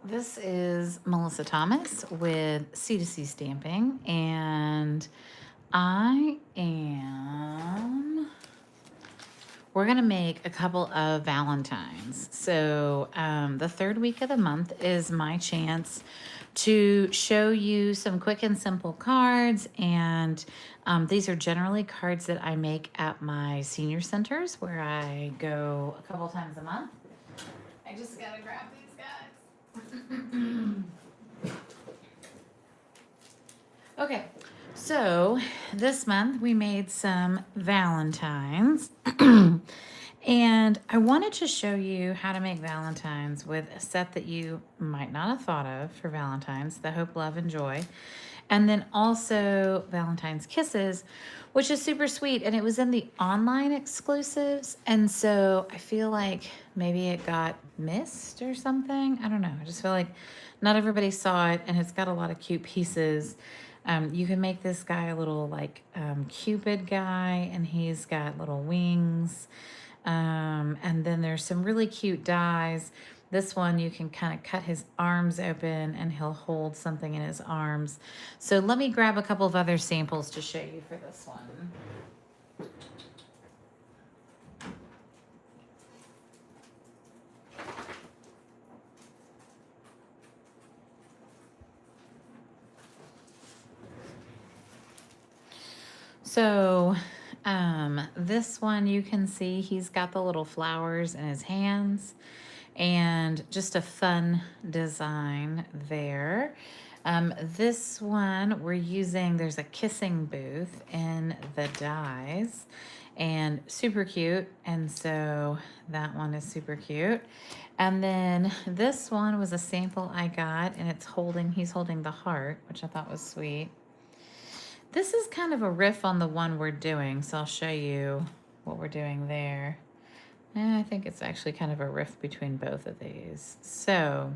This is Melissa Thomas with C2C Stamping, and we're going to make a couple of Valentines. So, the third week of the month is my chance to show you some quick and simple cards. And these are generally cards that I make at my senior centers where I go a couple times a month. I just got to grab these guys. Okay, so this month we made some Valentines. And I wanted to show you how to make Valentines with a set that you might not have thought of for Valentines, the Hope, Love, and Joy. And then also Valentine's Kisses, which is super sweet. And it was in the online exclusives. And so I feel like maybe it got missed or something. I don't know. I just feel like not everybody saw it, and it's got a lot of cute pieces. You can make this guy a little like Cupid guy, and he's got little wings. And then there's some really cute dies. This one, you can kind of cut his arms open and he'll hold something in his arms. So let me grab a couple of other samples to show you for this one. So this one, you can see he's got the little flowers in his hands, and just a fun design there. This one we're using, there's a kissing booth in the dies, and super cute. And so that one is super cute. And then this one was a sample I got, and he's holding the heart, which I thought was sweet. This is kind of a riff on the one we're doing, so I'll show you what we're doing there. And I think it's actually kind of a riff between both of these. So,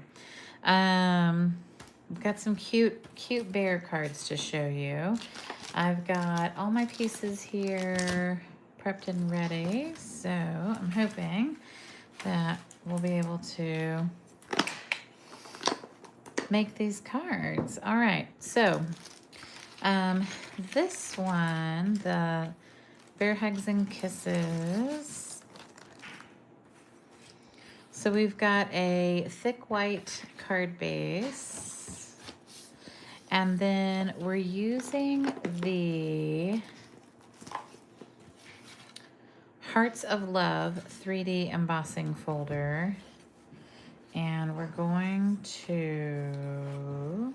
we've got some cute bear cards to show you. I've got all my pieces here prepped and ready. So I'm hoping that we'll be able to make these cards. All right, so this one, the Bear Hugs and Kisses. So we've got a thick white card base, and then we're using the Hearts of Love 3D embossing folder, and we're going to...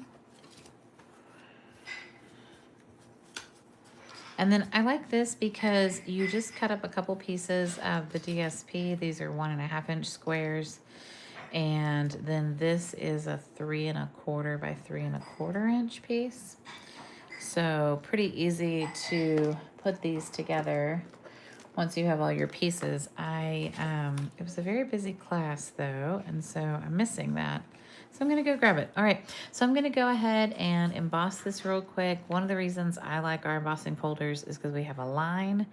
And then I like this because you just cut up a couple pieces of the DSP. These are 1.5 inch squares. And then this is a 3 1/4 by 3 1/4 inch piece. So pretty easy to put these together once you have all your pieces. It was a very busy class though, and so I'm missing that. So I'm going to go grab it. All right, so I'm going to go ahead and emboss this real quick. One of the reasons I like our embossing folders is because we have a line.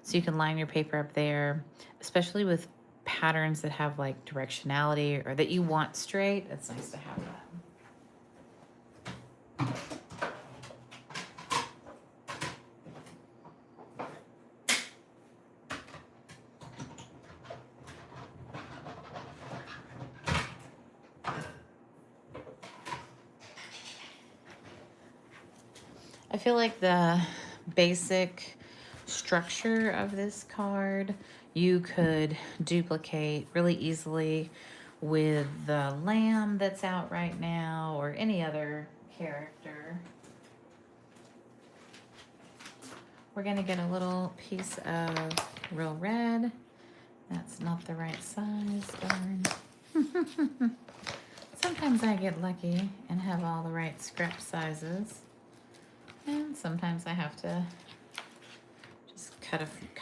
So you can line your paper up there, especially with patterns that have like directionality or that you want straight. It's nice to have that. I feel like the basic structure of this card you could duplicate really easily with the lamb that's out right now or any other character. We're going to get a little piece of real red. That's not the right size, darn. Sometimes I get lucky and have all the right scrap sizes. And sometimes I have to just cut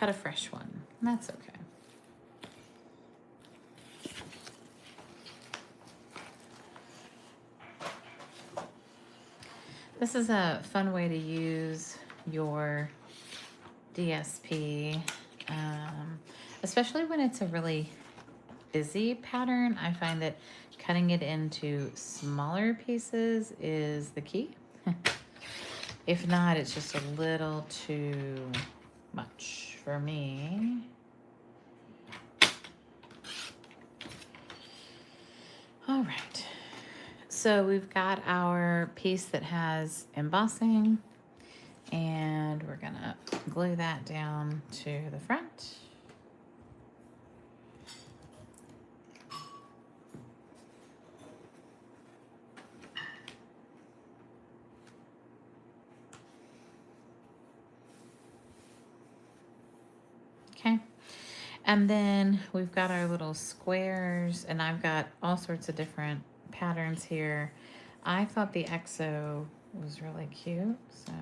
a fresh one. And that's okay. This is a fun way to use your DSP, especially when it's a really busy pattern, I find that cutting it into smaller pieces is the key. If not, it's just a little too much for me. All right. So we've got our piece that has embossing, and we're gonna glue that down to the front. Okay. And then we've got our little squares, and I've got all sorts of different patterns here. I thought the EXO was really cute, so,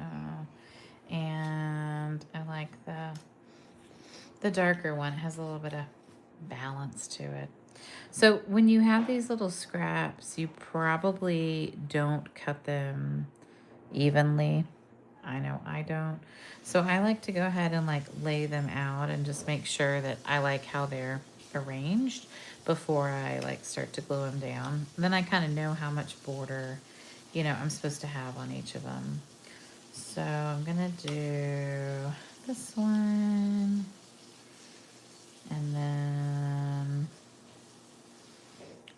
and I like the darker one. It has a little bit of balance to it. So when you have these little scraps, you probably don't cut them evenly. I know I don't. So I like to go ahead and like lay them out and just make sure that I like how they're arranged before I like start to glue them down. And then I kind of know how much border, you know, I'm supposed to have on each of them. So I'm gonna do this one, and then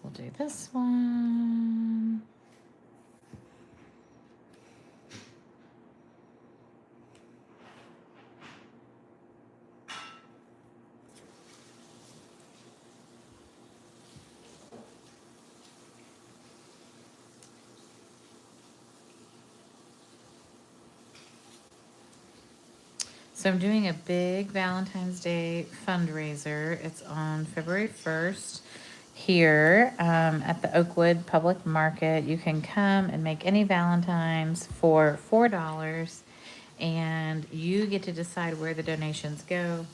we'll do this one. So I'm doing a big Valentine's Day fundraiser. It's on February 1st here at the Oakwood Public Market. You can come and make any Valentines for $4, and you get to decide where the donations go.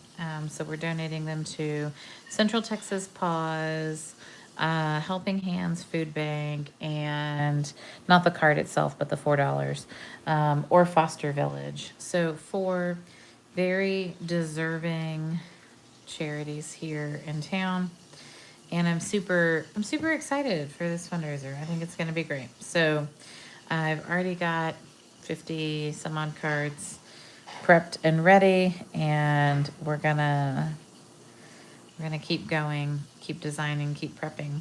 So we're donating them to Central Texas Paws, Helping Hands Food Bank, and not the card itself, but the $4, or Foster Village. So for very deserving charities here in town, and I'm super excited for this fundraiser. I think it's going to be great. So I've already got 50 some odd cards prepped and ready, and we're gonna keep going, keep designing, keep prepping.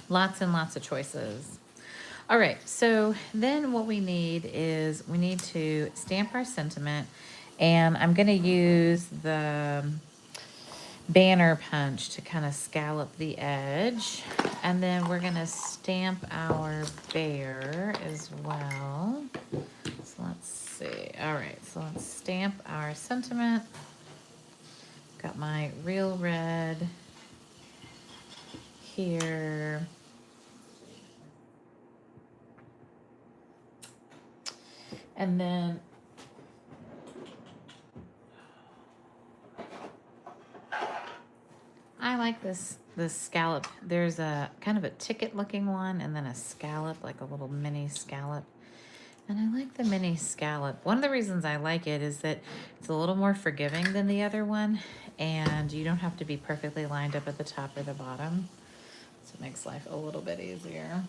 Lots and lots of choices. All right, so then what we need is we need to stamp our sentiment, and I'm going to use the banner punch to kind of scallop the edge, and then we're going to stamp our bear as well. So let's see. All right, so let's stamp our sentiment. Got my real red here. And then I like this scallop. There's a kind of a ticket looking one, and then a scallop, like a little mini scallop. And I like the mini scallop. One of the reasons I like it is that it's a little more forgiving than the other one, and you don't have to be perfectly lined up at the top or the bottom. So it makes life a little bit easier.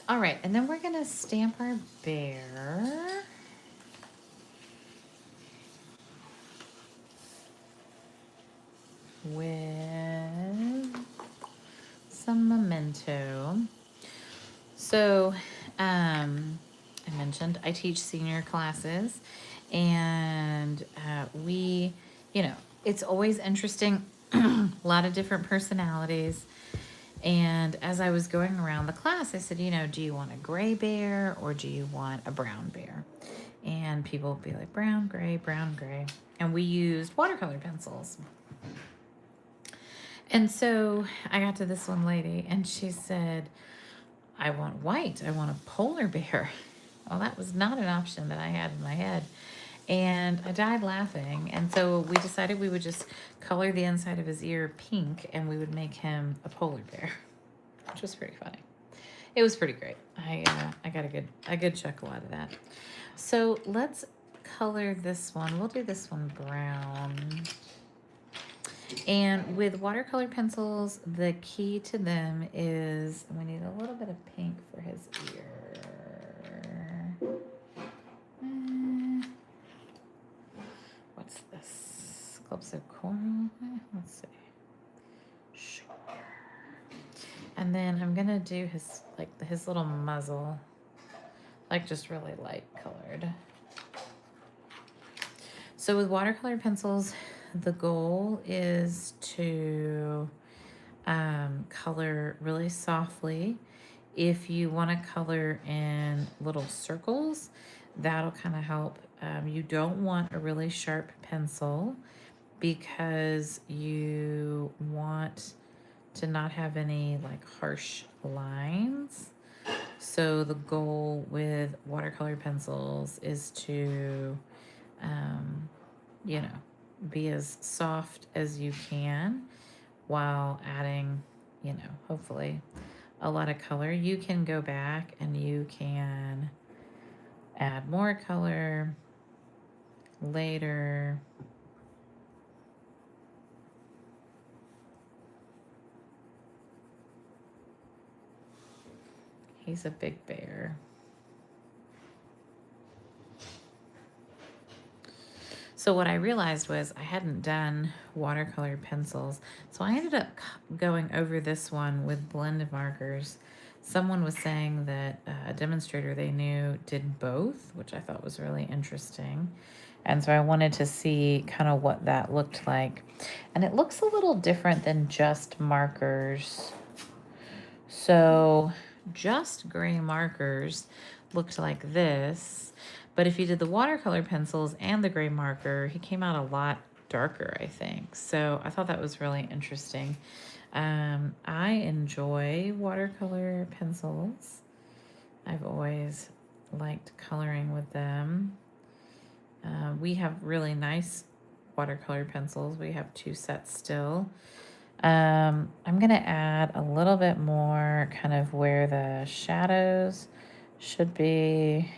All right, and then we're gonna stamp our bear. With some memento. So, I mentioned I teach senior classes, and we, you know, it's always interesting, a lot of different personalities. And as I was going around the class, I said, you know, do you want a gray bear or do you want a brown bear? And people would be like, brown, gray, brown, gray. And we used watercolor pencils. And so I got to this one lady, and she said, I want white. I want a polar bear. Well, that was not an option that I had in my head. And I died laughing. And so we decided we would just color the inside of his ear pink, and we would make him a polar bear, which was pretty funny. It was pretty great. I got a good chuckle out of that. So let's color this one. We'll do this one brown. And with watercolor pencils, the key to them is we need a little bit of pink for his ear. What's this? Clubs of coral? Let's see. Sure. And then I'm gonna do his little muzzle, like just really light colored. So with watercolor pencils, the goal is to color really softly. If you want to color in little circles, that'll kind of help. You don't want a really sharp pencil because you want to not have any like harsh lines. So the goal with watercolor pencils is to, you know, be as soft as you can while adding, you know, hopefully a lot of color. You can go back and you can add more color later. He's a big bear. So what I realized was I hadn't done watercolor pencils. So I ended up going over this one with blended markers. Someone was saying that a demonstrator they knew did both, which I thought was really interesting. And so I wanted to see kind of what that looked like. And it looks a little different than just markers. So just gray markers looked like this. But if you did the watercolor pencils and the gray marker, he came out a lot darker, I think. So I thought that was really interesting. I enjoy watercolor pencils. I've always liked coloring with them. We have really nice watercolor pencils. We have 2 sets still. I'm going to add a little bit more kind of where the shadows should be.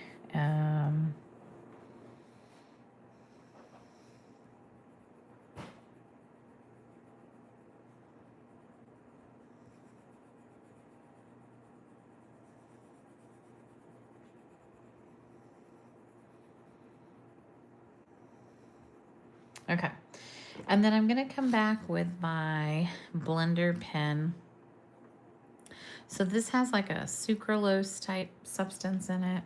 Okay. And then I'm going to come back with my blender pen. So this has like a sucralose type substance in it.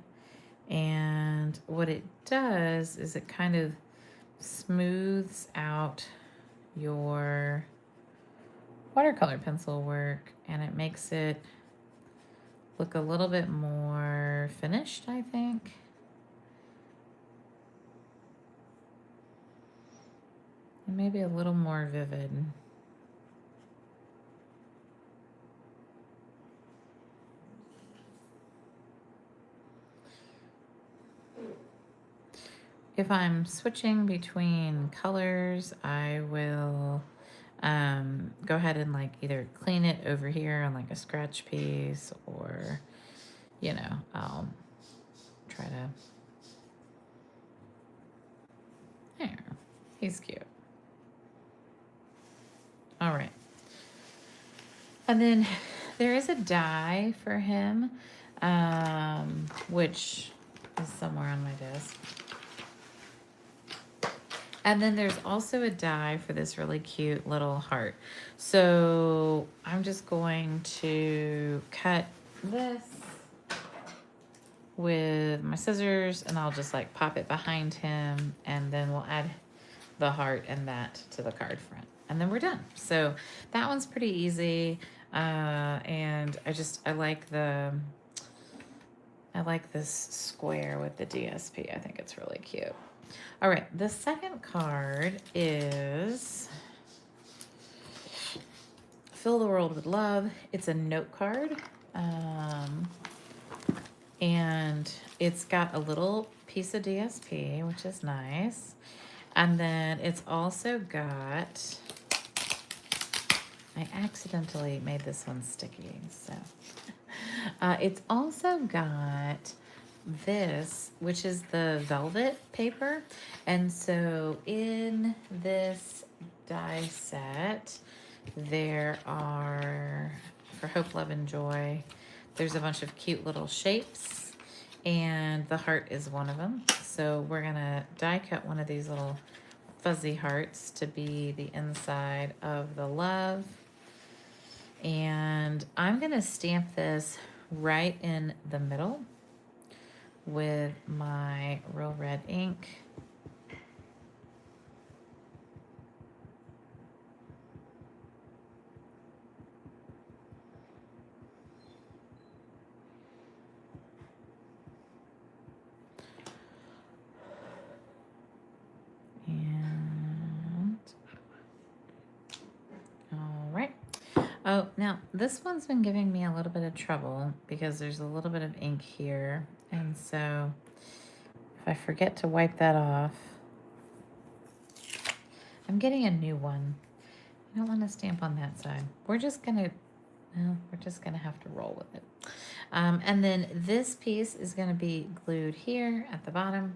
And what it does is it kind of smooths out your watercolor pencil work and it makes it look a little bit more finished, I think. And maybe a little more vivid. If I'm switching between colors, I will go ahead and like either clean it over here on like a scratch piece or, you know, I'll try to, there, he's cute. All right. And then there is a die for him, which is somewhere on my desk. And then there's also a die for this really cute little heart. So I'm just going to cut this with my scissors and I'll just like pop it behind him and then we'll add the heart and that to the card front. And then we're done. So that one's pretty easy. And I like this square with the DSP. I think it's really cute. All right, the second card is Fill the World with Love. It's a note card. And it's got a little piece of DSP, which is nice. And then it's also got, I accidentally made this one sticky, so. It's also got this, which is the velvet paper. And so in this die set, there are, for Hope, Love, and Joy, there's a bunch of cute little shapes, and the heart is one of them. So we're gonna die cut one of these little fuzzy hearts to be the inside of the love. And I'm gonna stamp this right in the middle with my real red ink. And all right. Oh, now this one's been giving me a little bit of trouble because there's a little bit of ink here. And so if I forget to wipe that off, I'm getting a new one. I don't want to stamp on that side. We're just gonna have to roll with it. And then this piece is gonna be glued here at the bottom.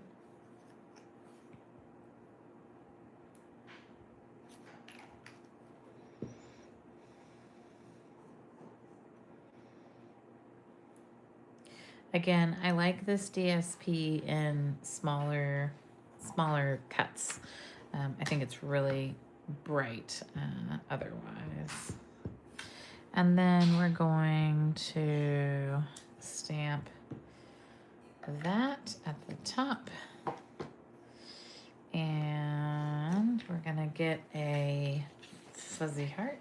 Again, I like this DSP in smaller cuts. I think it's really bright otherwise. And then we're going to stamp that at the top. And we're gonna get a fuzzy heart.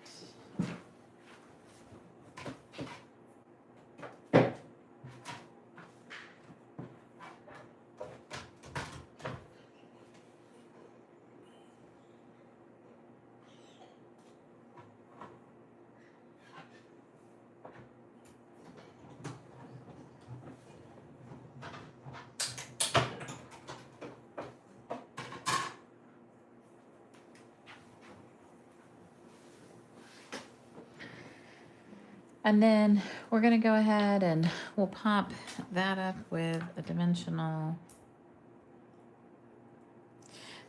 And then we're gonna go ahead and we'll pop that up with a dimensional.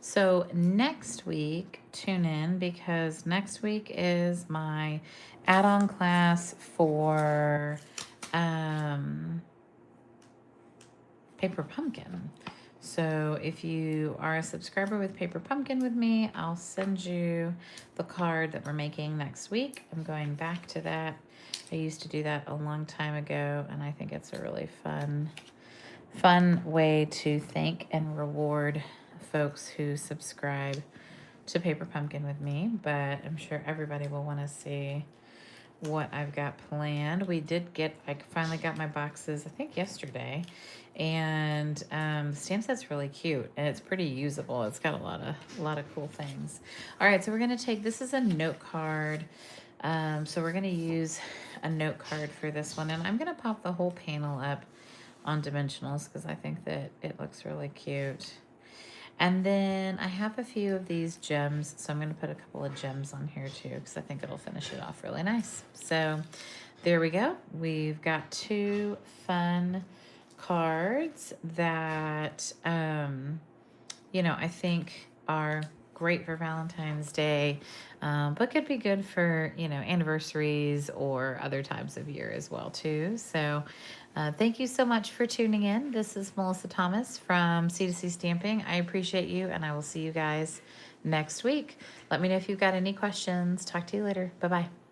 So next week, tune in because next week is my add-on class for Paper Pumpkin. So if you are a subscriber with Paper Pumpkin with me, I'll send you the card that we're making next week. I'm going back to that. I used to do that a long time ago, and I think it's a really fun way to thank and reward folks who subscribe to Paper Pumpkin with me. But I'm sure everybody will want to see what I've got planned. I finally got my boxes, I think yesterday, and the stamp set's really cute and it's pretty usable. It's got a lot of cool things. All right, so we're gonna take, this is a note card. So we're gonna use a note card for this one, and I'm gonna pop the whole panel up on dimensionals because I think that it looks really cute. And then I have a few of these gems, so I'm going to put a couple of gems on here too because I think it'll finish it off really nice. So there we go. We've got two fun cards that, I think are great for Valentine's Day, but could be good for, anniversaries or other times of year as well too. So thank you so much for tuning in. This is Melissa Thomas from C2C Stamping. I appreciate you, and I will see you guys next week. Let me know if you've got any questions. Talk to you later. Bye-bye.